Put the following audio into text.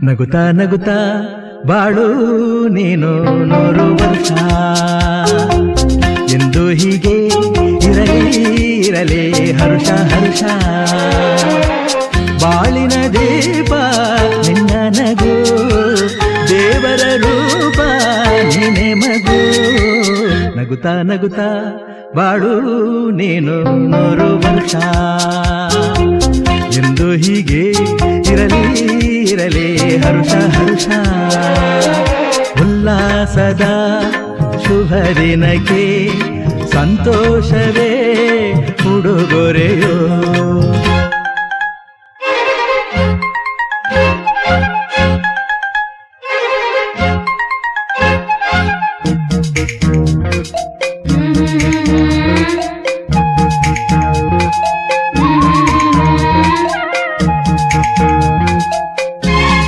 ನಗುತ್ತಾ ನಗುತ್ತಾ ಬಾಳು ನೀನು 100 ವರ್ಷ ಎಂದು ಹೀಗೆ ಇರಲಿ ಇರಲಿ ಹರುಷ ಹರುಷ ಬಾಳಿನ ದೀಪ ನಿನ್ನ ನಗು ದೇವರ ರೂಪ ನೀನೆ ಮಗು ನಗುತ್ತಾ ನಗುತ್ತಾ ಬಾಳು ನೀನು 100 ವರ್ಷ ಎಂದು ಹೀಗೆ ಇರಲಿ ಇರಲಿ ಹರುಷ ಹರುಷ ಉಲ್ಲಾಸದ ಶುಭ ದಿನಕ್ಕೆ ಸಂತೋಷವೇ ಉಡುಗೊರೆಯೋ